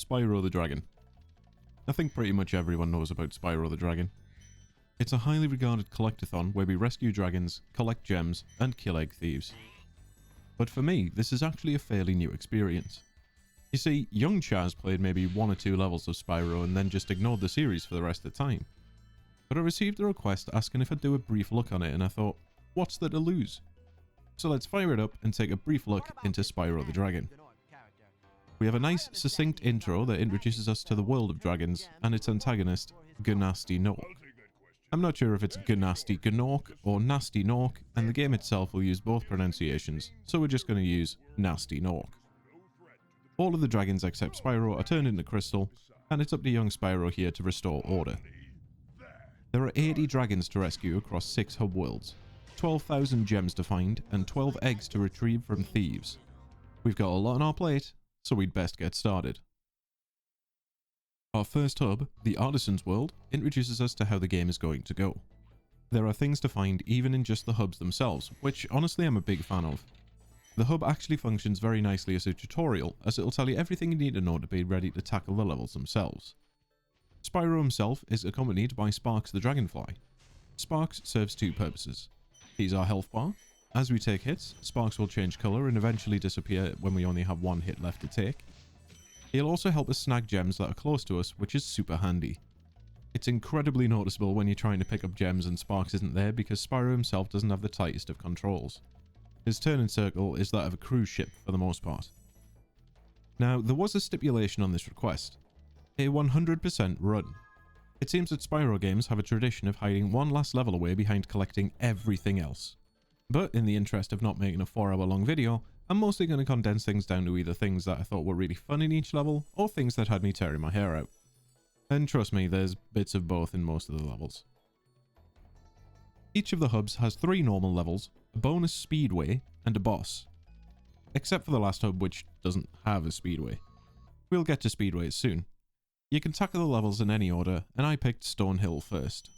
Spyro the Dragon. I think pretty much everyone knows about Spyro the Dragon. It's a highly regarded collectathon where we rescue dragons, collect gems, and kill egg thieves. But for me, this is actually a fairly new experience. You see, young Chaz played maybe 1 or 2 levels of Spyro and then just ignored the series for the rest of the time. But I received a request asking if I'd do a brief look on it, and I thought, what's there to lose? So let's fire it up and take a brief look into Spyro the Dragon. We have a nice, succinct intro that introduces us to the world of dragons and its antagonist, Gnasty Gnorc. I'm not sure if it's Gnasty Gnorc or Gnasty Gnorc, and the game itself will use both pronunciations, so we're just going to use Gnasty Gnorc. All of the dragons except Spyro are turned into crystal, and it's up to young Spyro here to restore order. There are 80 dragons to rescue across 6 hub worlds, 12,000 gems to find, and 12 eggs to retrieve from thieves. We've got a lot on our plate, so we'd best get started. Our first hub, the Artisans World, introduces us to how the game is going to go. There are things to find even in just the hubs themselves, which honestly I'm a big fan of. The hub actually functions very nicely as a tutorial, as it'll tell you everything you need to know to be ready to tackle the levels themselves. Spyro himself is accompanied by Sparks the Dragonfly. Sparks serves 2 purposes. He's our health bar. As we take hits, Sparks will change colour and eventually disappear when we only have 1 hit left to take. He'll also help us snag gems that are close to us, which is super handy. It's incredibly noticeable when you're trying to pick up gems and Sparks isn't there because Spyro himself doesn't have the tightest of controls. His turning circle is that of a cruise ship for the most part. Now, there was a stipulation on this request. A 100% run. It seems that Spyro games have a tradition of hiding one last level away behind collecting everything else. But in the interest of not making a 4-hour-long video, I'm mostly going to condense things down to either things that I thought were really fun in each level, or things that had me tearing my hair out. And trust me, there's bits of both in most of the levels. Each of the hubs has 3 normal levels, a bonus speedway, and a boss. Except for the last hub, which doesn't have a speedway. We'll get to speedways soon. You can tackle the levels in any order, and I picked Stonehill first.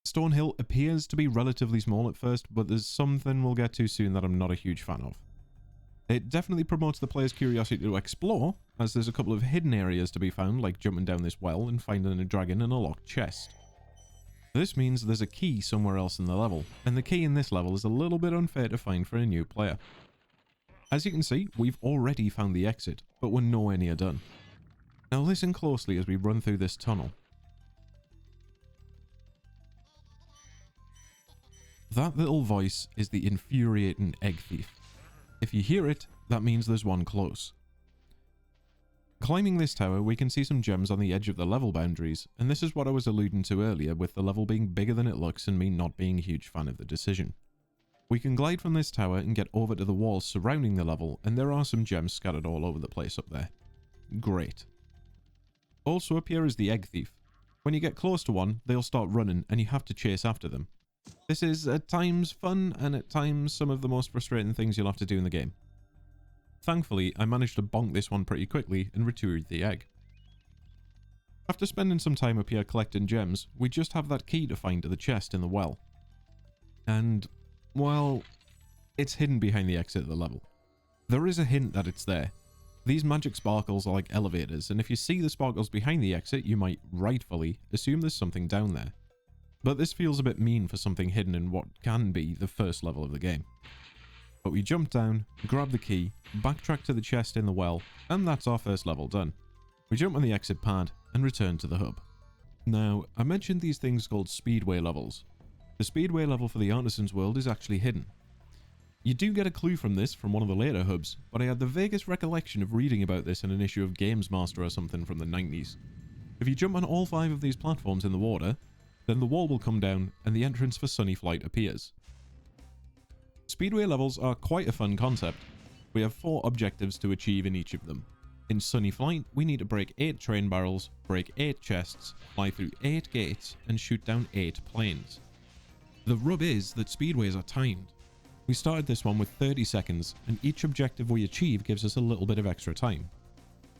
Stonehill appears to be relatively small at first, but there's something we'll get to soon that I'm not a huge fan of. It definitely promotes the player's curiosity to explore, as there's a couple of hidden areas to be found, like jumping down this well and finding a dragon in a locked chest. This means there's a key somewhere else in the level, and the key in this level is a little bit unfair to find for a new player. As you can see, we've already found the exit, but we're nowhere near done. Now listen closely as we run through this tunnel. That little voice is the infuriating egg thief. If you hear it, that means there's one close. Climbing this tower, we can see some gems on the edge of the level boundaries, and this is what I was alluding to earlier with the level being bigger than it looks and me not being a huge fan of the decision. We can glide from this tower and get over to the walls surrounding the level, and there are some gems scattered all over the place up there. Great. Also up here is the egg thief. When you get close to one, they'll start running and you have to chase after them. This is at times fun and at times some of the most frustrating things you'll have to do in the game. Thankfully, I managed to bonk this one pretty quickly and retrieve the egg. After spending some time up here collecting gems, we just have that key to find to the chest in the well. And, well, it's hidden behind the exit of the level. There is a hint that it's there. These magic sparkles are like elevators, and if you see the sparkles behind the exit, you might, rightfully, assume there's something down there. But this feels a bit mean for something hidden in what can be the first level of the game. But we jump down, grab the key, backtrack to the chest in the well, and that's our first level done. We jump on the exit pad and return to the hub. Now, I mentioned these things called speedway levels. The speedway level for the Artisans World is actually hidden. You do get a clue from this from one of the later hubs, but I had the vaguest recollection of reading about this in an issue of Games Master or something from the 90s. If you jump on all 5 of these platforms in the water, then the wall will come down and the entrance for Sunny Flight appears. Speedway levels are quite a fun concept. We have 4 objectives to achieve in each of them. In Sunny Flight, we need to break 8 train barrels, break 8 chests, fly through 8 gates, and shoot down 8 planes. The rub is that speedways are timed. We started this one with 30 seconds, and each objective we achieve gives us a little bit of extra time.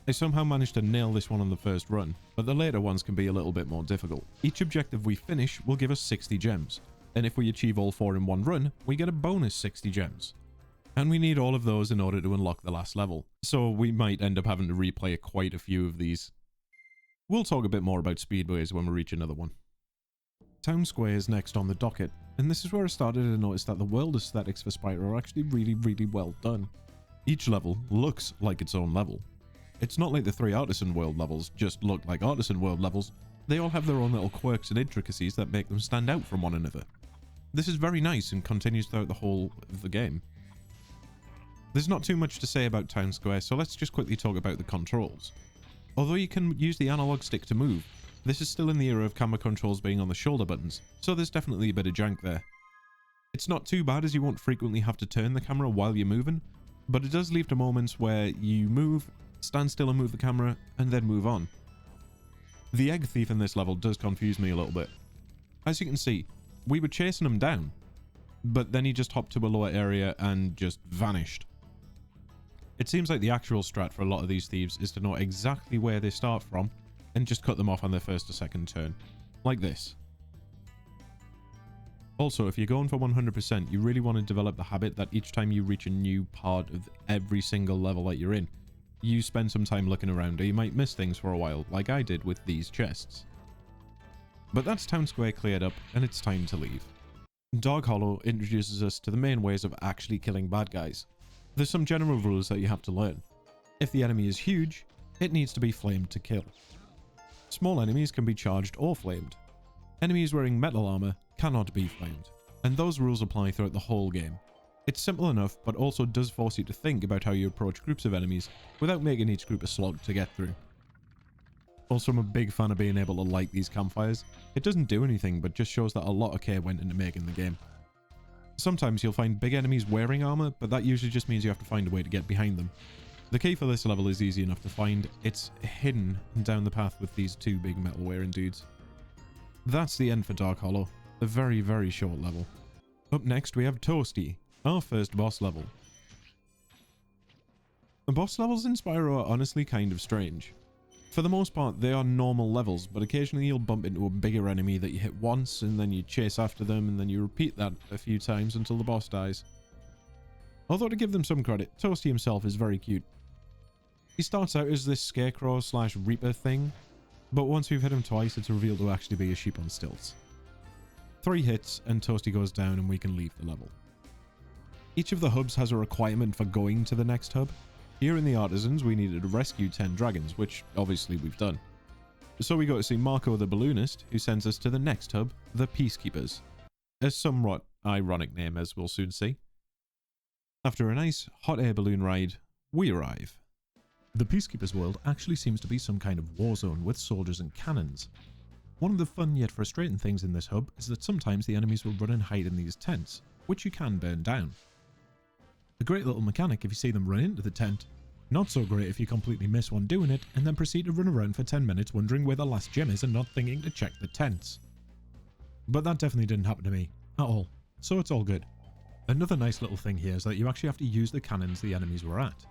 I somehow managed to nail this one on the first run, but the later ones can be a little bit more difficult. Each objective we finish will give us 60 gems, and if we achieve all 4 in one run, we get a bonus 60 gems. And we need all of those in order to unlock the last level. So we might end up having to replay quite a few of these. We'll talk a bit more about speedways when we reach another one. Town Square is next on the docket, and this is where I started to notice that the world aesthetics for Spyro are actually really well done. Each level looks like its own level. It's not like the 3 Artisan World levels just look like Artisan World levels. They all have their own little quirks and intricacies that make them stand out from one another. This is very nice and continues throughout the whole of the game. There's not too much to say about Town Square, so let's just quickly talk about the controls. Although you can use the analog stick to move, this is still in the era of camera controls being on the shoulder buttons, so there's definitely a bit of jank there. It's not too bad as you won't frequently have to turn the camera while you're moving, but it does leave to moments where you move, stand still and move the camera, and then move on. The egg thief in this level does confuse me a little bit. As you can see, we were chasing him down, but then he just hopped to a lower area and just vanished. It seems like the actual strat for a lot of these thieves is to know exactly where they start from and just cut them off on their first or second turn, like this. Also, if you're going for 100%, you really want to develop the habit that each time you reach a new part of every single level that you're in, you spend some time looking around, or you might miss things for a while, like I did with these chests. But that's Town Square cleared up, and it's time to leave. Dark Hollow introduces us to the main ways of actually killing bad guys. There's some general rules that you have to learn. If the enemy is huge, it needs to be flamed to kill. Small enemies can be charged or flamed. Enemies wearing metal armor cannot be flamed, and those rules apply throughout the whole game. It's simple enough, but also does force you to think about how you approach groups of enemies without making each group a slog to get through. Also, I'm a big fan of being able to light these campfires. It doesn't do anything, but just shows that a lot of care went into making the game. Sometimes you'll find big enemies wearing armor, but that usually just means you have to find a way to get behind them. The key for this level is easy enough to find. It's hidden down the path with these 2 big metal wearing dudes. That's the end for Dark Hollow. A very short level. Up next we have Toasty, our first boss level. The boss levels in Spyro are honestly kind of strange. For the most part, they are normal levels, but occasionally you'll bump into a bigger enemy that you hit once, and then you chase after them, and then you repeat that a few times until the boss dies. Although to give them some credit, Toasty himself is very cute. He starts out as this scarecrow / reaper thing, but once we've hit him twice, it's revealed to actually be a sheep on stilts. 3 hits, and Toasty goes down, and we can leave the level. Each of the hubs has a requirement for going to the next hub. Here in the Artisans, we needed to rescue 10 dragons, which obviously we've done. So we go to see Marco the Balloonist, who sends us to the next hub, the Peacekeepers. A somewhat ironic name, as we'll soon see. After a nice hot air balloon ride, we arrive. The Peacekeepers World actually seems to be some kind of war zone with soldiers and cannons. One of the fun yet frustrating things in this hub is that sometimes the enemies will run and hide in these tents, which you can burn down. A great little mechanic if you see them run into the tent. Not so great if you completely miss one doing it and then proceed to run around for 10 minutes wondering where the last gem is and not thinking to check the tents. But that definitely didn't happen to me, at all, so it's all good. Another nice little thing here is that you actually have to use the cannons the enemies were at.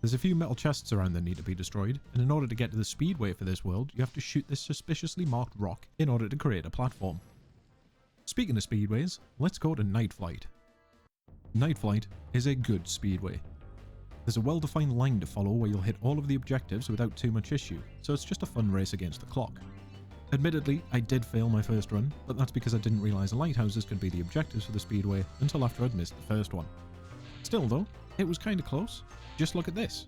There's a few metal chests around that need to be destroyed, and in order to get to the speedway for this world, you have to shoot this suspiciously marked rock in order to create a platform. Speaking of speedways, let's go to Night Flight. Night Flight is a good speedway. There's a well-defined line to follow where you'll hit all of the objectives without too much issue, so it's just a fun race against the clock. Admittedly, I did fail my first run, but that's because I didn't realise lighthouses could be the objectives for the speedway until after I'd missed the first one. Still though, it was kinda close. Just look at this.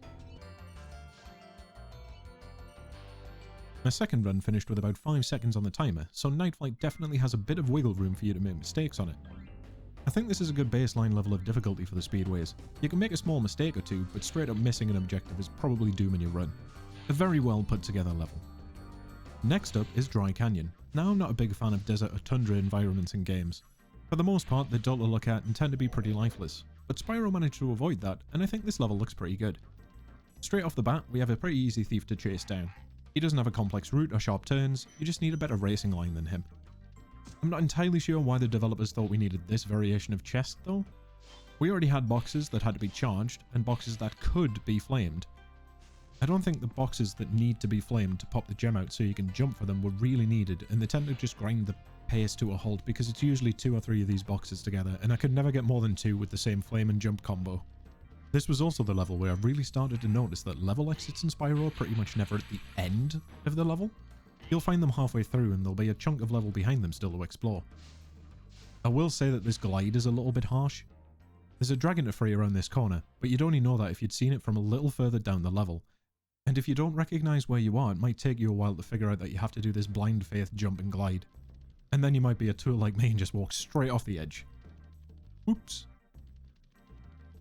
My second run finished with about 5 seconds on the timer, so Night Flight definitely has a bit of wiggle room for you to make mistakes on it. I think this is a good baseline level of difficulty for the speedways. You can make a small mistake or two, but straight up missing an objective is probably dooming your run. A very well put together level. Next up is Dry Canyon. Now I'm not a big fan of desert or tundra environments in games. For the most part they're dull to look at and tend to be pretty lifeless, but Spyro managed to avoid that, and I think this level looks pretty good. Straight off the bat, we have a pretty easy thief to chase down. He doesn't have a complex route or sharp turns, you just need a better racing line than him. I'm not entirely sure why the developers thought we needed this variation of chest though. We already had boxes that had to be charged, and boxes that could be flamed. I don't think the boxes that need to be flamed to pop the gem out so you can jump for them were really needed, and they tend to just grind the pace to a halt because it's usually 2 or 3 of these boxes together, and I could never get more than 2 with the same flame and jump combo. This was also the level where I really started to notice that level exits in Spyro are pretty much never at the end of the level. You'll find them halfway through and there'll be a chunk of level behind them still to explore. I will say that this glide is a little bit harsh. There's a dragon to free around this corner, but you'd only know that if you'd seen it from a little further down the level. And if you don't recognise where you are, it might take you a while to figure out that you have to do this blind faith jump and glide. And then you might be a tool like me and just walk straight off the edge. Oops.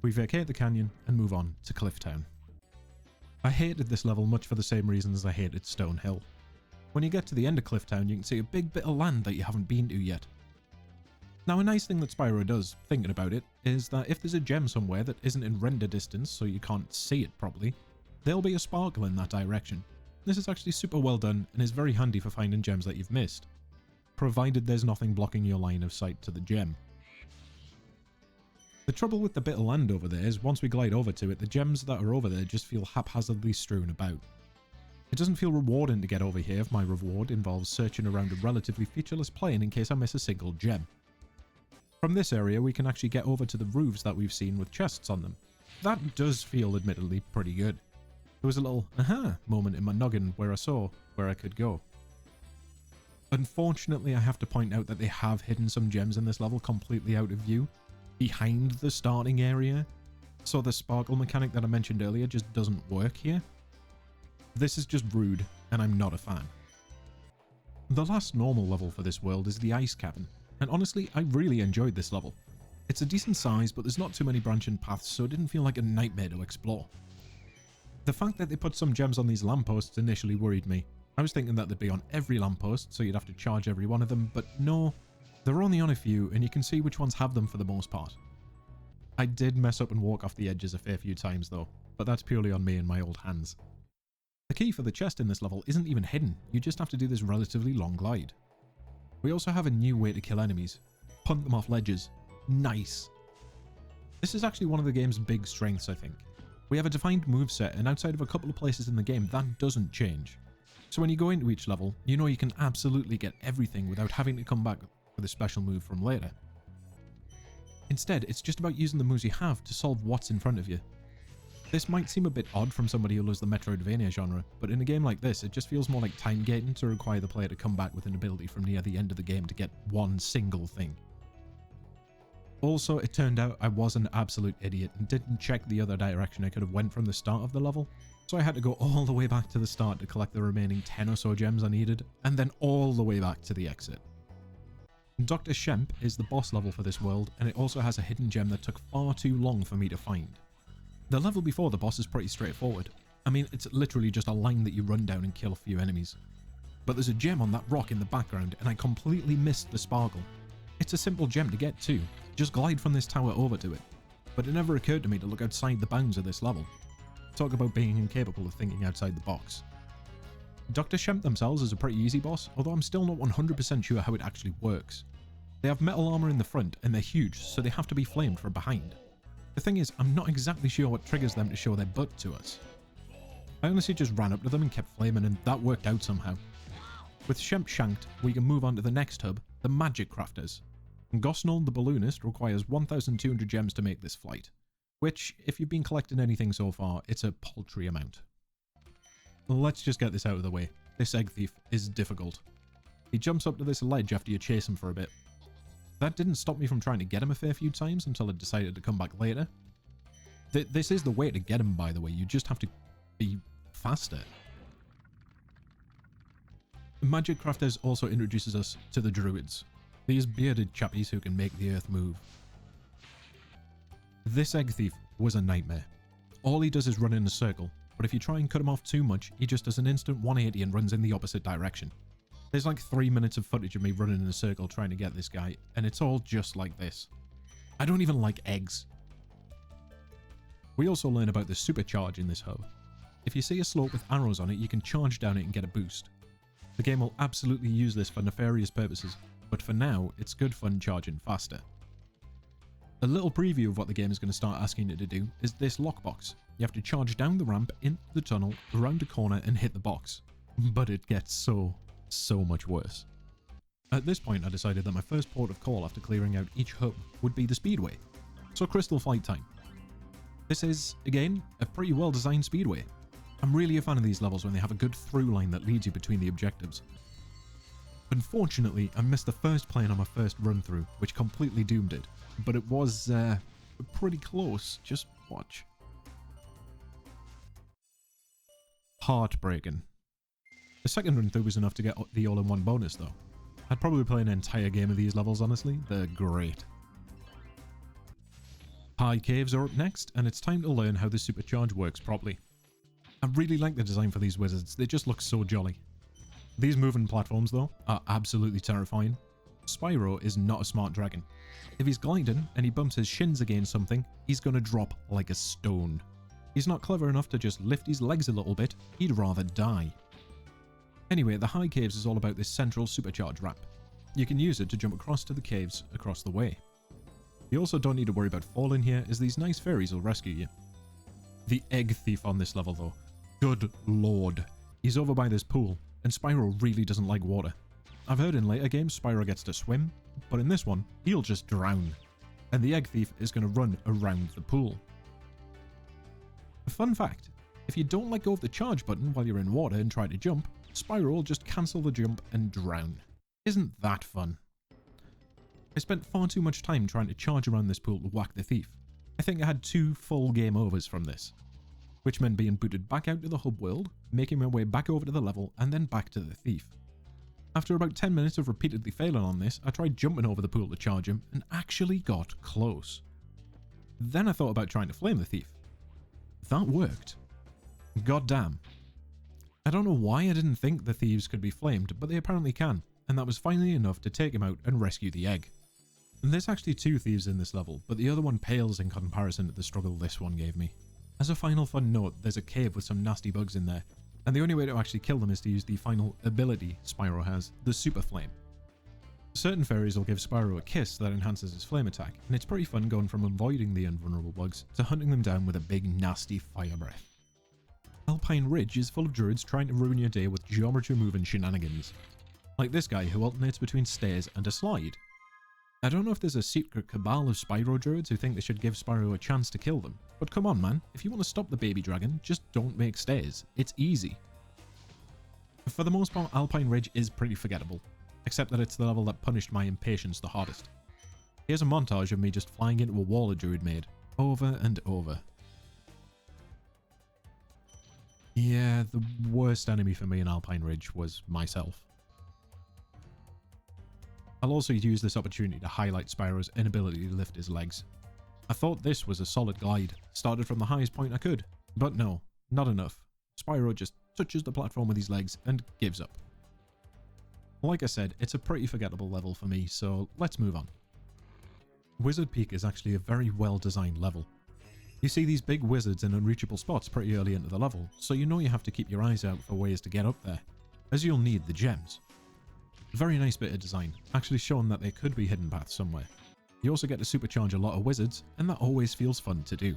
We vacate the canyon and move on to Clifftown. I hated this level much for the same reasons I hated Stone Hill. When you get to the end of Clifftown, you can see a big bit of land that you haven't been to yet. Now, a nice thing that Spyro does, thinking about it, is that if there's a gem somewhere that isn't in render distance so you can't see it properly, there'll be a sparkle in that direction. This is actually super well done and is very handy for finding gems that you've missed, provided there's nothing blocking your line of sight to the gem. The trouble with the bit of land over there is once we glide over to it, the gems that are over there just feel haphazardly strewn about. It doesn't feel rewarding to get over here if my reward involves searching around a relatively featureless plain in case I miss a single gem. From this area we can actually get over to the roofs that we've seen with chests on them. That does feel admittedly pretty good. There was a little aha moment in my noggin where I saw where I could go. Unfortunately, I have to point out that they have hidden some gems in this level completely out of view, behind the starting area, so the sparkle mechanic that I mentioned earlier just doesn't work here. This is just rude, and I'm not a fan. The last normal level for this world is the Ice Cavern, and honestly, I really enjoyed this level. It's a decent size, but there's not too many branching paths, so it didn't feel like a nightmare to explore. The fact that they put some gems on these lampposts initially worried me. I was thinking that they'd be on every lamppost, so you'd have to charge every one of them, but no. They're only on a few, and you can see which ones have them for the most part. I did mess up and walk off the edges a fair few times though, but that's purely on me and my old hands. The key for the chest in this level isn't even hidden, you just have to do this relatively long glide. We also have a new way to kill enemies. Punt them off ledges. Nice! This is actually one of the game's big strengths, I think. We have a defined moveset, and outside of a couple of places in the game, that doesn't change. So when you go into each level, you know you can absolutely get everything without having to come back with a special move from later. Instead, it's just about using the moves you have to solve what's in front of you. This might seem a bit odd from somebody who loves the Metroidvania genre, but in a game like this, it just feels more like time gating to require the player to come back with an ability from near the end of the game to get one single thing. Also, it turned out I was an absolute idiot and didn't check the other direction I could have went from the start of the level, so I had to go all the way back to the start to collect the remaining 10 or so gems I needed, and then all the way back to the exit. Dr. Shemp is the boss level for this world, and it also has a hidden gem that took far too long for me to find. The level before the boss is pretty straightforward. I mean, it's literally just a line that you run down and kill a few enemies. But there's a gem on that rock in the background, and I completely missed the sparkle. It's a simple gem to get to, just glide from this tower over to it. But it never occurred to me to look outside the bounds of this level. Talk about being incapable of thinking outside the box. Dr. Shemp themselves is a pretty easy boss, although I'm still not 100% sure how it actually works. They have metal armor in the front, and they're huge, so they have to be flamed from behind. The thing is, I'm not exactly sure what triggers them to show their butt to us. I honestly just ran up to them and kept flaming, and that worked out somehow. With Shemp shanked, we can move on to the next hub, the Magic Crafters. Gosnold the Balloonist requires 1,200 gems to make this flight, which, if you've been collecting anything so far, it's a paltry amount. Let's just get this out of the way. This egg thief is difficult. He jumps up to this ledge after you chase him for a bit. That didn't stop me from trying to get him a fair few times until I decided to come back later. This is the way to get him, by the way. You just have to be faster. Magic Crafters also introduces us to the Druids. These bearded chappies who can make the earth move. This egg thief was a nightmare. All he does is run in a circle, but if you try and cut him off too much, he just does an instant 180 and runs in the opposite direction. There's like 3 minutes of footage of me running in a circle trying to get this guy, and it's all just like this. I don't even like eggs. We also learn about the supercharge in this hub. If you see a slope with arrows on it, you can charge down it and get a boost. The game will absolutely use this for nefarious purposes, but for now, it's good fun charging faster. A little preview of what the game is going to start asking you to do is this lockbox. You have to charge down the ramp, into the tunnel, around a corner and hit the box. But it gets so much worse. At this point, I decided that my first port of call after clearing out each hub would be the Speedway. So Crystal Flight time. This is, again, a pretty well-designed speedway. I'm really a fan of these levels when they have a good through line that leads you between the objectives. Unfortunately, I missed the first plane on my first run-through, which completely doomed it. But it was pretty close. Just watch. Heartbreaking. The second run-through was enough to get the all-in-one bonus, though. I'd probably play an entire game of these levels, honestly. They're great. High caves are up next, and it's time to learn how the supercharge works properly. I really like the design for these wizards. They just look so jolly. These moving platforms, though, are absolutely terrifying. Spyro is not a smart dragon. If he's gliding and he bumps his shins against something, he's gonna drop like a stone. He's not clever enough to just lift his legs a little bit, he'd rather die. Anyway, the high caves is all about this central supercharge ramp. You can use it to jump across to the caves across the way. You also don't need to worry about falling here, as these nice fairies will rescue you. The egg thief on this level, though. Good lord. He's over by this pool, and Spyro really doesn't like water. I've heard in later games Spyro gets to swim, but in this one, he'll just drown. And the egg thief is going to run around the pool. A fun fact, if you don't let go of the charge button while you're in water and try to jump, Spyro will just cancel the jump and drown. Isn't that fun? I spent far too much time trying to charge around this pool to whack the thief. I think I had 2 full game overs from this, which meant being booted back out to the hub world, making my way back over to the level, and then back to the thief. After about 10 minutes of repeatedly failing on this, I tried jumping over the pool to charge him, and actually got close. Then I thought about trying to flame the thief. That worked. God damn. I don't know why I didn't think the thieves could be flamed, but they apparently can, and that was finally enough to take him out and rescue the egg. And there's actually 2 thieves in this level, but the other one pales in comparison to the struggle this one gave me. As a final fun note, there's a cave with some nasty bugs in there, and the only way to actually kill them is to use the final ability Spyro has, the Super Flame. Certain fairies will give Spyro a kiss that enhances his flame attack, and it's pretty fun going from avoiding the invulnerable bugs to hunting them down with a big nasty fire breath. Alpine Ridge is full of druids trying to ruin your day with geometry moving shenanigans. Like this guy who alternates between stairs and a slide. I don't know if there's a secret cabal of Spyro druids who think they should give Spyro a chance to kill them, but come on man, if you want to stop the baby dragon, just don't make stairs. It's easy. For the most part, Alpine Ridge is pretty forgettable, except that it's the level that punished my impatience the hardest. Here's a montage of me just flying into a wall a druid made, over and over. Yeah, the worst enemy for me in Alpine Ridge was myself. I'll also use this opportunity to highlight Spyro's inability to lift his legs. I thought this was a solid glide, started from the highest point I could, but no, not enough. Spyro just touches the platform with his legs and gives up. Like I said, it's a pretty forgettable level for me, so let's move on. Wizard Peak is actually a very well designed level. You see these big wizards in unreachable spots pretty early into the level, so you know you have to keep your eyes out for ways to get up there, as you'll need the gems. Very nice bit of design, actually showing that there could be hidden paths somewhere. You also get to supercharge a lot of wizards, and that always feels fun to do.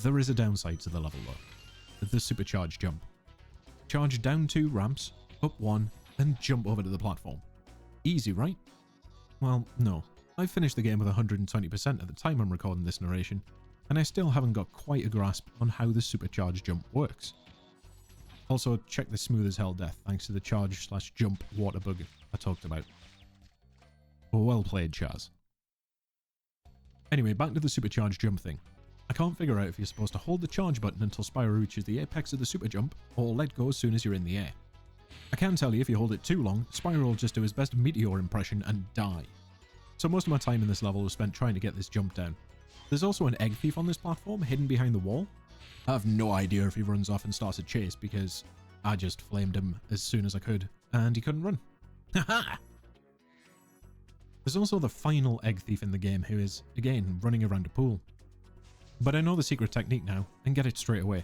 There is a downside to the level though, the supercharge jump. Charge down 2 ramps, up 1, and jump over to the platform. Easy, right? Well, no. I've finished the game with 120% at the time I'm recording this narration, and I still haven't got quite a grasp on how the supercharge jump works. Also, check the smooth as hell death thanks to the charge/jump water bug I talked about. Well played, Chaz. Anyway, back to the supercharge jump thing. I can't figure out if you're supposed to hold the charge button until Spyro reaches the apex of the super jump, or let go as soon as you're in the air. I can tell you if you hold it too long, Spyro will just do his best Meteor impression and die. So most of my time in this level was spent trying to get this jump down. There's also an egg thief on this platform hidden behind the wall. I have no idea if he runs off and starts a chase because I just flamed him as soon as I could and he couldn't run. Haha! There's also the final egg thief in the game who is, again, running around a pool. But I know the secret technique now and get it straight away.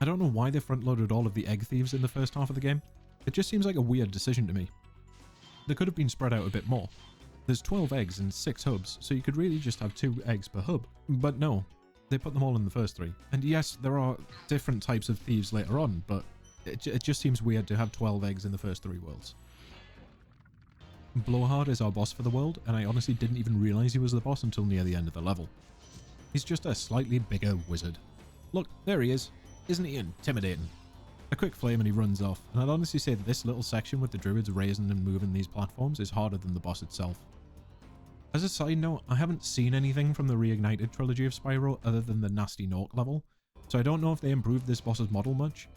I don't know why they front-loaded all of the egg thieves in the first half of the game. It just seems like a weird decision to me. They could have been spread out a bit more. There's 12 eggs and 6 hubs, so you could really just have 2 eggs per hub. But no, they put them all in the first 3. And yes, there are different types of thieves later on, but it just seems weird to have 12 eggs in the first 3 worlds. Blowhard is our boss for the world, and I honestly didn't even realise he was the boss until near the end of the level. He's just a slightly bigger wizard. Look, there he is. Isn't he intimidating? A quick flame and he runs off, and I'd honestly say that this little section with the druids raising and moving these platforms is harder than the boss itself. As a side note, I haven't seen anything from the Reignited trilogy of Spyro other than the Gnasty Gnorc level, so I don't know if they improved this boss's model much,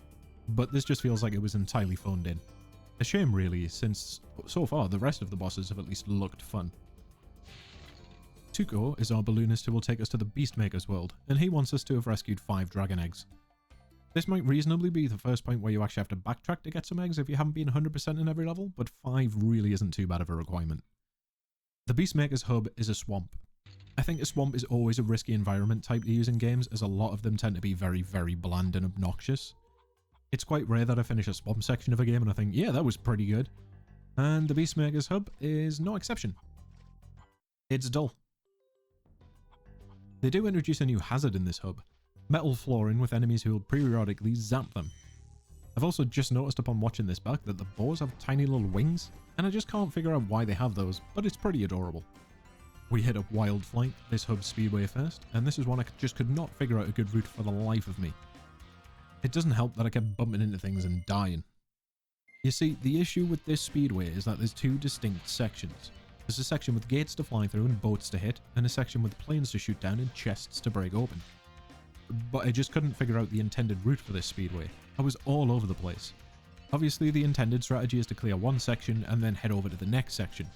but this just feels like it was entirely phoned in. A shame really, since so far the rest of the bosses have at least looked fun. Tuco is our balloonist who will take us to the Peacekeepers World, and he wants us to have rescued 5 dragon eggs. This might reasonably be the first point where you actually have to backtrack to get some eggs if you haven't been 100% in every level, but 5 really isn't too bad of a requirement. The Beastmaker's hub is a swamp. I think a swamp is always a risky environment type to use in games, as a lot of them tend to be very, very bland and obnoxious. It's quite rare that I finish a swamp section of a game and I think, yeah, that was pretty good. And the Beastmaker's hub is no exception. It's dull. They do introduce a new hazard in this hub, metal flooring with enemies who will periodically zap them. I've also just noticed upon watching this back that the boars have tiny little wings, and I just can't figure out why they have those, but it's pretty adorable. We hit up Wild Flight, this hub speedway first, and this is one I just could not figure out a good route for the life of me. It doesn't help that I kept bumping into things and dying. You see, the issue with this speedway is that there's 2 distinct sections. There's a section with gates to fly through and boats to hit, and a section with planes to shoot down and chests to break open. But I just couldn't figure out the intended route for this speedway. I was all over the place. Obviously the intended strategy is to clear one section and then head over to the next section,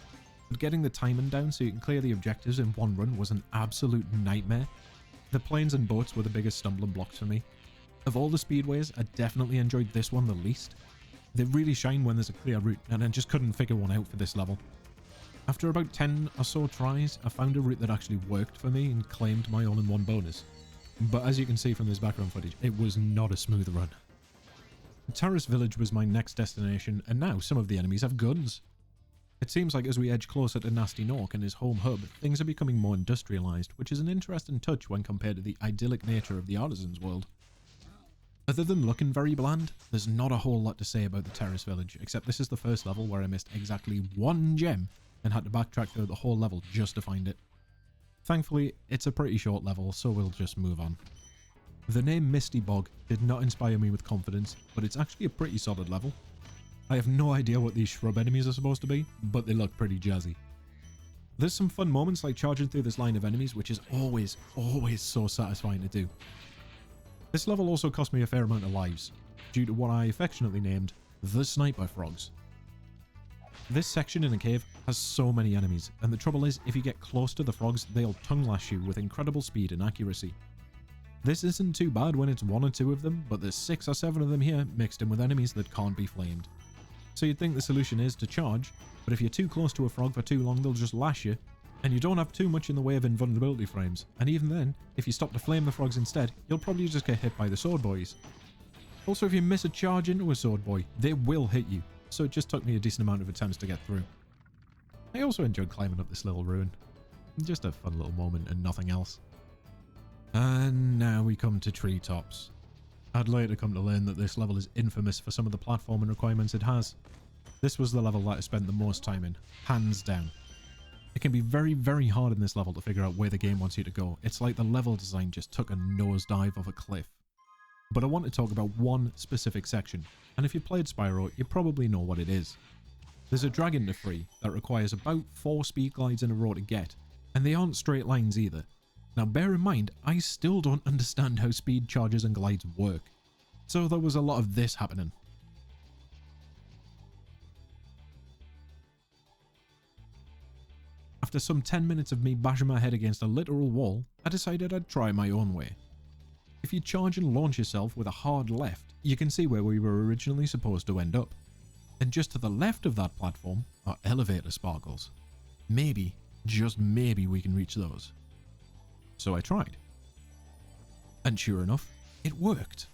but getting the timing down so you can clear the objectives in one run was an absolute nightmare. The planes and boats were the biggest stumbling blocks for me. Of all the speedways, I definitely enjoyed this one the least. They really shine when there's a clear route, and I just couldn't figure one out for this level. After about 10 or so tries, I found a route that actually worked for me and claimed my all-in-one bonus. But as you can see from this background footage, it was not a smooth run. Terrace Village was my next destination, and now some of the enemies have guns. It seems like as we edge closer to Gnasty Gnorc and his home hub, things are becoming more industrialized, which is an interesting touch when compared to the idyllic nature of the Artisans World. Other than looking very bland, there's not a whole lot to say about the Terrace Village, except this is the first level where I missed exactly 1 gem and had to backtrack through the whole level just to find it. Thankfully, it's a pretty short level, so we'll just move on. The name Misty Bog did not inspire me with confidence, but it's actually a pretty solid level. I have no idea what these shrub enemies are supposed to be, but they look pretty jazzy. There's some fun moments like charging through this line of enemies, which is always so satisfying to do. This level also cost me a fair amount of lives, due to what I affectionately named the Sniper Frogs. This section in a cave has so many enemies, and the trouble is, if you get close to the frogs, they'll tongue lash you with incredible speed and accuracy. This isn't too bad when it's 1 or 2 of them, but there's 6 or 7 of them here mixed in with enemies that can't be flamed. So you'd think the solution is to charge, but if you're too close to a frog for too long, they'll just lash you, and you don't have too much in the way of invulnerability frames, and even then, if you stop to flame the frogs instead, you'll probably just get hit by the sword boys. Also, if you miss a charge into a sword boy, they will hit you, so it just took me a decent amount of attempts to get through. I also enjoyed climbing up this little ruin. Just a fun little moment and nothing else. And now we come to treetops. I'd later come to learn that this level is infamous for some of the platforming requirements it has. This was the level that I spent the most time in, hands down. It can be very hard in this level to figure out where the game wants you to go. It's like the level design just took a nosedive off a cliff. But I want to talk about one specific section, and if you've played Spyro, you probably know what it is. There's a dragon to free that requires about 4 speed glides in a row to get, and they aren't straight lines either. Now bear in mind, I still don't understand how speed charges and glides work, so there was a lot of this happening. After some 10 minutes of me bashing my head against a literal wall, I decided I'd try my own way. If you charge and launch yourself with a hard left, you can see where we were originally supposed to end up. And just to the left of that platform are elevator sparkles. Maybe, just maybe we can reach those. So I tried. And sure enough, it worked.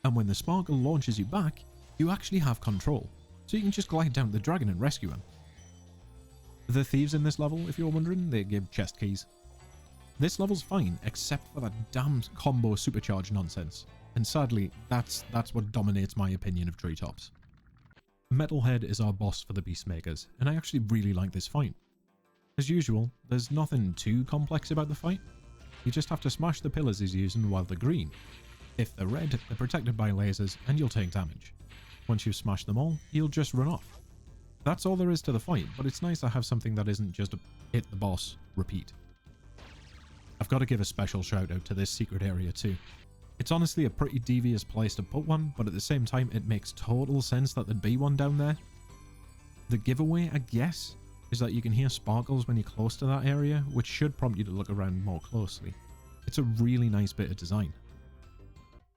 And when the sparkle launches you back, you actually have control, so you can just glide down the dragon and rescue him. The thieves in this level, if you're wondering, they give chest keys. This level's fine, except for that damn combo supercharge nonsense. And sadly, that's what dominates my opinion of treetops. Metalhead is our boss for the Beastmakers, and I actually really like this fight. As usual, there's nothing too complex about the fight. You just have to smash the pillars he's using while they're green. If they're red, they're protected by lasers and you'll take damage. Once you've smashed them all, you'll just run off. That's all there is to the fight, but it's nice to have something that isn't just a hit the boss, repeat. I've got to give a special shout out to this secret area too. It's honestly a pretty devious place to put one, but at the same time it makes total sense that there'd be one down there. The giveaway, I guess, is that you can hear sparkles when you're close to that area, which should prompt you to look around more closely. It's a really nice bit of design.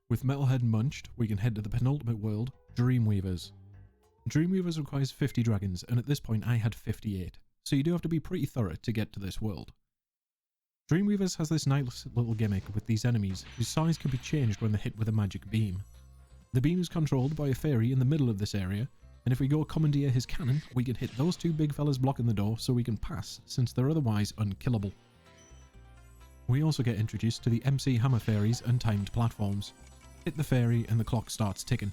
With Metalhead munched, we can head to the penultimate world, Dreamweavers. Dreamweavers requires 50 dragons, and at this point I had 58, so you do have to be pretty thorough to get to this world. Dreamweavers has this nice little gimmick with these enemies whose size can be changed when they're hit with a magic beam. The beam is controlled by a fairy in the middle of this area, and if we go commandeer his cannon, we can hit those two big fellas blocking the door so we can pass, since they're otherwise unkillable. We also get introduced to the MC Hammer fairies and timed platforms. Hit the fairy and the clock starts ticking.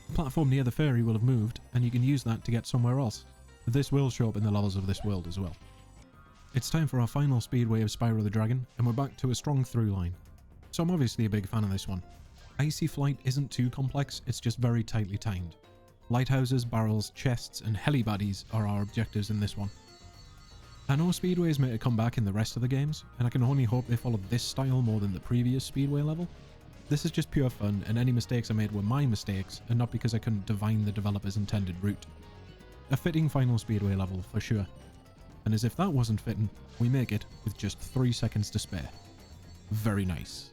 The platform near the fairy will have moved, and you can use that to get somewhere else. This will show up in the levels of this world as well. It's time for our final speedway of Spyro the Dragon, and we're back to a strong through line. So I'm obviously a big fan of this one. Icy flight isn't too complex, it's just very tightly timed. Lighthouses, barrels, chests, and heli baddies are our objectives in this one. I know speedways make a comeback in the rest of the games, and I can only hope they follow this style more than the previous speedway level. This is just pure fun, and any mistakes I made were my mistakes, and not because I couldn't divine the developer's intended route. A fitting final speedway level, for sure. And as if that wasn't fitting, we make it with just 3 seconds to spare. Very nice.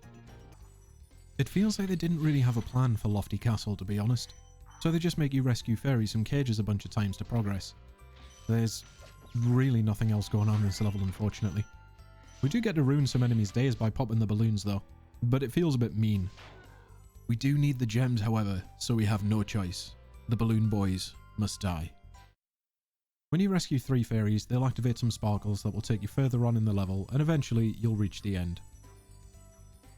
It feels like they didn't really have a plan for Lofty Castle, to be honest, so they just make you rescue fairies from cages a bunch of times to progress. There's really nothing else going on in this level, unfortunately. We do get to ruin some enemies' days by popping the balloons though, but it feels a bit mean. We do need the gems, however, so we have no choice. The balloon boys must die. When you rescue 3 fairies, they'll activate some sparkles that will take you further on in the level, and eventually you'll reach the end.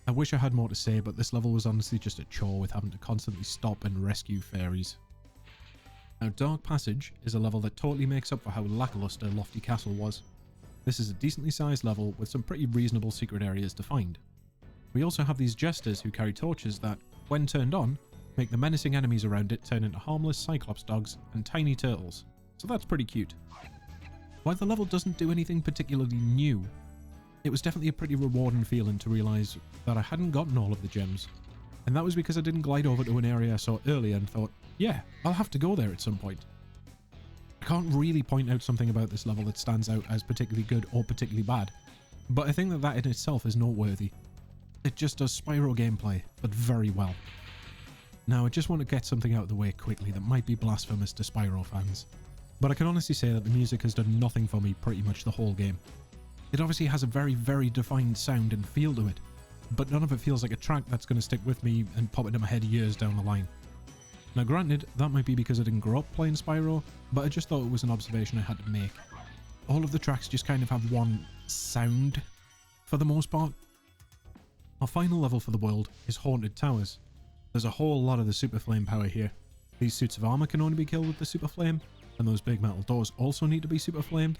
I wish I had more to say, but this level was honestly just a chore with having to constantly stop and rescue fairies. Now, Dark Passage is a level that totally makes up for how lackluster Lofty Castle was. This is a decently sized level with some pretty reasonable secret areas to find. We also have these jesters who carry torches that, when turned on, make the menacing enemies around it turn into harmless Cyclops dogs and tiny turtles, so that's pretty cute. While the level doesn't do anything particularly new, it was definitely a pretty rewarding feeling to realise that I hadn't gotten all of the gems, and that was because I didn't glide over to an area I saw earlier and thought, yeah, I'll have to go there at some point. I can't really point out something about this level that stands out as particularly good or particularly bad, but I think that in itself is noteworthy. It just does Spyro gameplay, but very well. Now, I just want to get something out of the way quickly that might be blasphemous to Spyro fans, but I can honestly say that the music has done nothing for me pretty much the whole game. It obviously has a very, very defined sound and feel to it, but none of it feels like a track that's going to stick with me and pop into my head years down the line. Now granted, that might be because I didn't grow up playing Spyro, but I just thought it was an observation I had to make. All of the tracks just kind of have one sound, for the most part. Our final level for the world is Haunted Towers. There's a whole lot of the Super Flame power here. These suits of armor can only be killed with the Super Flame, and those big metal doors also need to be Super Flamed.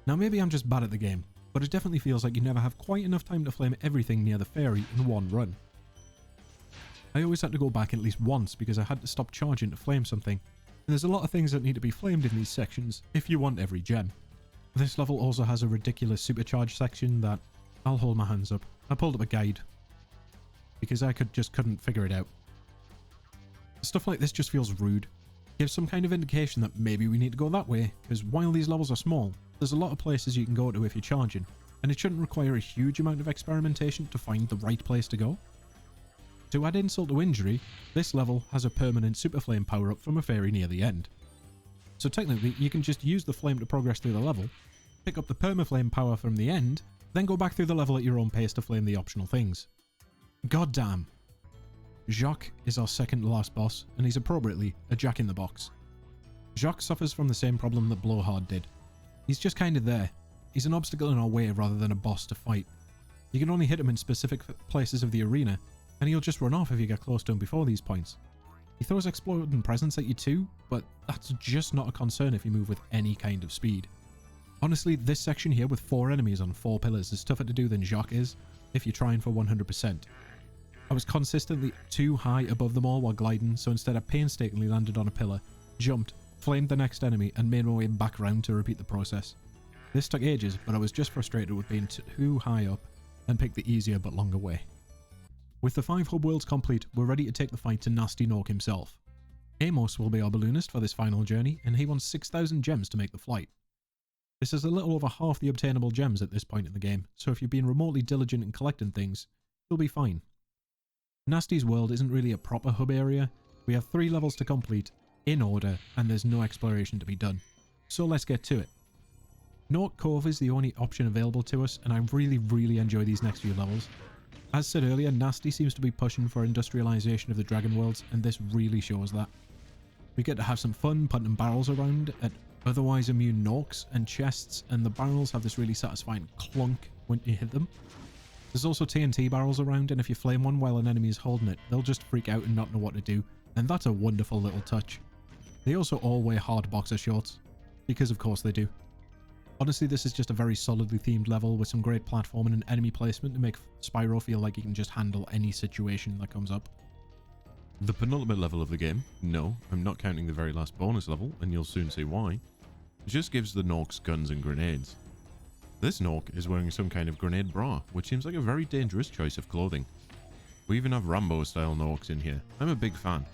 Now maybe I'm just bad at the game, but it definitely feels like you never have quite enough time to flame everything near the fairy in one run. I always had to go back at least once because I had to stop charging to flame something, and there's a lot of things that need to be flamed in these sections if you want every gem. This level also has a ridiculous supercharge section that, I'll hold my hands up, I pulled up a guide because I couldn't figure it out. Stuff like this just feels rude. Gives some kind of indication that maybe we need to go that way, because while these levels are small, there's a lot of places you can go to if you're charging, and it shouldn't require a huge amount of experimentation to find the right place to go. To add insult to injury, this level has a permanent Super Flame power-up from a fairy near the end. So technically, you can just use the flame to progress through the level, pick up the permaflame power from the end, then go back through the level at your own pace to flame the optional things. God damn. Jacques is our second to last boss, and he's appropriately a jack-in-the-box. Jacques suffers from the same problem that Blowhard did. He's just kind of there. He's an obstacle in our way rather than a boss to fight. You can only hit him in specific places of the arena, and he'll just run off if you get close to him before these points. He throws exploding presents at you too, but that's just not a concern if you move with any kind of speed. Honestly, this section here with 4 enemies on 4 pillars is tougher to do than Jacques is, if you're trying for 100%. I was consistently too high above them all while gliding, so instead I painstakingly landed on a pillar, jumped, flamed the next enemy, and made my way back round to repeat the process. This took ages, but I was just frustrated with being too high up and picked the easier but longer way. With the 5 hub worlds complete, we're ready to take the fight to Gnasty Gnorc himself. Amos will be our balloonist for this final journey, and he wants 6,000 gems to make the flight. This is a little over half the obtainable gems at this point in the game, so if you've been remotely diligent in collecting things, you'll be fine. Gnasty's World isn't really a proper hub area. We have 3 levels to complete, in order, and there's no exploration to be done. So let's get to it. Northcote is the only option available to us, and I really enjoy these next few levels. As said earlier, Gnasty seems to be pushing for industrialization of the Dragon Worlds, and this really shows that. We get to have some fun punting barrels around at otherwise immune Gnorcs and chests, and the barrels have this really satisfying clunk when you hit them. There's also TNT barrels around, and if you flame one while an enemy is holding it, they'll just freak out and not know what to do, and that's a wonderful little touch. They also all wear hard boxer shorts, because of course they do. Honestly, this is just a very solidly themed level with some great platforming and enemy placement to make Spyro feel like he can just handle any situation that comes up. The penultimate level of the game, no, I'm not counting the very last bonus level, and you'll soon see why, just gives the Gnorcs guns and grenades. This Gnorc is wearing some kind of grenade bra, which seems like a very dangerous choice of clothing. We even have Rambo-style Gnorcs in here. I'm a big fan.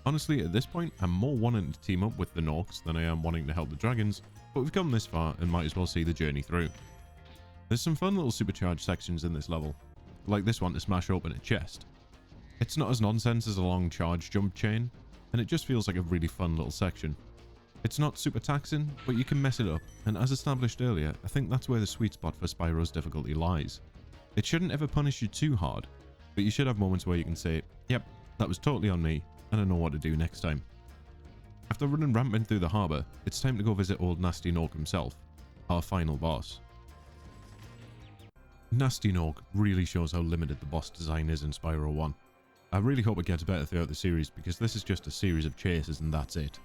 Honestly, at this point, I'm more wanting to team up with the Gnorcs than I am wanting to help the dragons, but we've come this far and might as well see the journey through. There's some fun little supercharged sections in this level, like this one to smash open a chest. It's not as nonsense as a long charge jump chain, and it just feels like a really fun little section. It's not super taxing, but you can mess it up, and as established earlier, I think that's where the sweet spot for Spyro's difficulty lies. It shouldn't ever punish you too hard, but you should have moments where you can say, yep, that was totally on me, and I know what to do next time. After running rampant through the harbour, it's time to go visit old Gnasty Gnorc himself, our final boss. Gnasty Gnorc really shows how limited the boss design is in Spyro 1. I really hope it gets better throughout the series, because this is just a series of chases and that's it.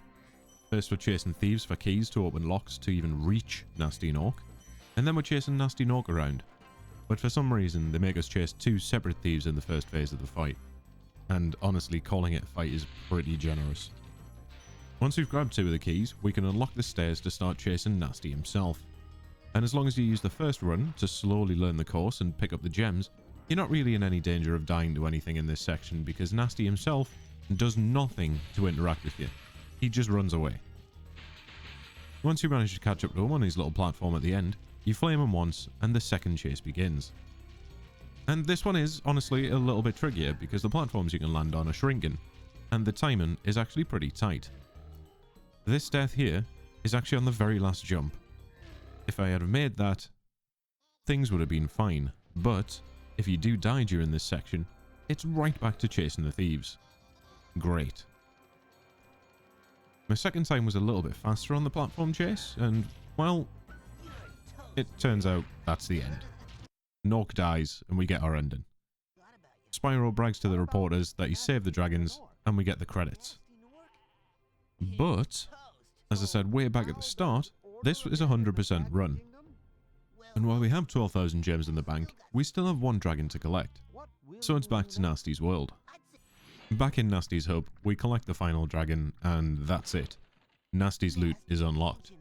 First we're chasing thieves for keys to open locks to even reach Gnasty Gnorc, and then we're chasing Gnasty Gnorc around. But for some reason, they make us chase 2 separate thieves in the first phase of the fight. And honestly, calling it a fight is pretty generous. Once we've grabbed 2 of the keys, we can unlock the stairs to start chasing Gnasty himself. And as long as you use the first run to slowly learn the course and pick up the gems, you're not really in any danger of dying to anything in this section because Gnasty himself does nothing to interact with you. He just runs away. Once you manage to catch up to him on his little platform at the end, you flame him once and the second chase begins. And this one is, honestly, a little bit trickier because the platforms you can land on are shrinking, and the timing is actually pretty tight. This death here is actually on the very last jump. If I had made that, things would have been fine, but if you do die during this section, it's right back to chasing the thieves. Great. My second time was a little bit faster on the platform chase, and, well, it turns out that's the end. Gnorc dies, and we get our ending. Spyro brags to the reporters that he saved the dragons, and we get the credits. But, as I said way back at the start, this is a 100% run. And while we have 12,000 gems in the bank, we still have 1 dragon to collect. So it's back to Gnasty's World. Back in Gnasty's hub, we collect the final dragon, and that's it. Gnasty's loot is unlocked.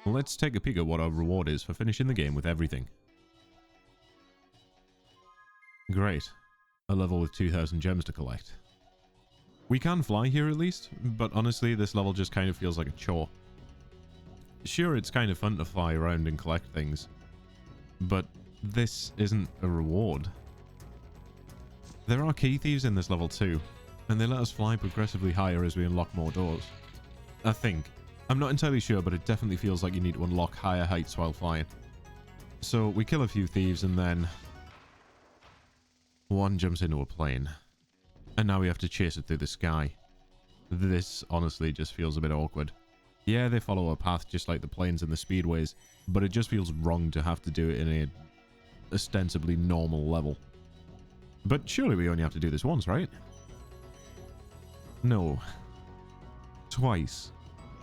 Let's take a peek at what our reward is for finishing the game with everything. Great. A level with 2,000 gems to collect. We can fly here at least, but honestly this level just kind of feels like a chore. Sure, it's kind of fun to fly around and collect things, but this isn't a reward. There are key thieves in this level too, and they let us fly progressively higher as we unlock more doors. I think. I'm not entirely sure, but it definitely feels like you need to unlock higher heights while flying. So we kill a few thieves and then one jumps into a plane. And now we have to chase it through the sky. This honestly just feels a bit awkward. Yeah, they follow a path just like the planes and the speedways, but it just feels wrong to have to do it in a ostensibly normal level. But surely we only have to do this once, right? No. Twice.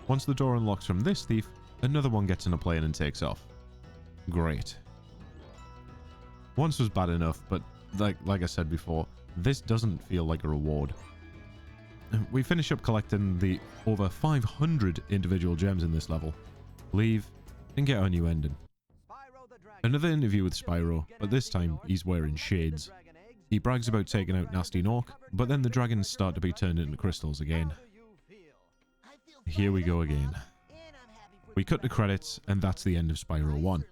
Once the door unlocks from this thief, another one gets in a plane and takes off. Great. Once was bad enough, but like I said before, this doesn't feel like a reward. We finish up collecting the over 500 individual gems in this level, leave, and get our new ending. Another interview with Spyro, but this time he's wearing shades. He brags about taking out Gnasty Gnorc, but then the dragons start to be turned into crystals again. Here we go again. We cut the credits, and that's the end of Spyro 1.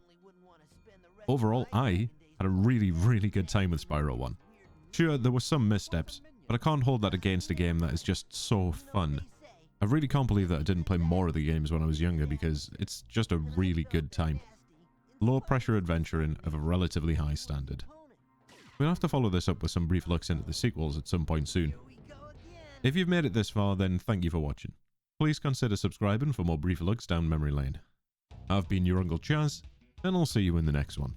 Overall, I had a really, really good time with Spyro 1. Sure, there were some missteps, but I can't hold that against a game that is just so fun. I really can't believe that I didn't play more of the games when I was younger, because it's just a really good time. Low pressure adventuring of a relatively high standard. We'll have to follow this up with some brief looks into the sequels at some point soon. If you've made it this far, then thank you for watching. Please consider subscribing for more brief looks down memory lane. I've been your Uncle Chaz, and I'll see you in the next one.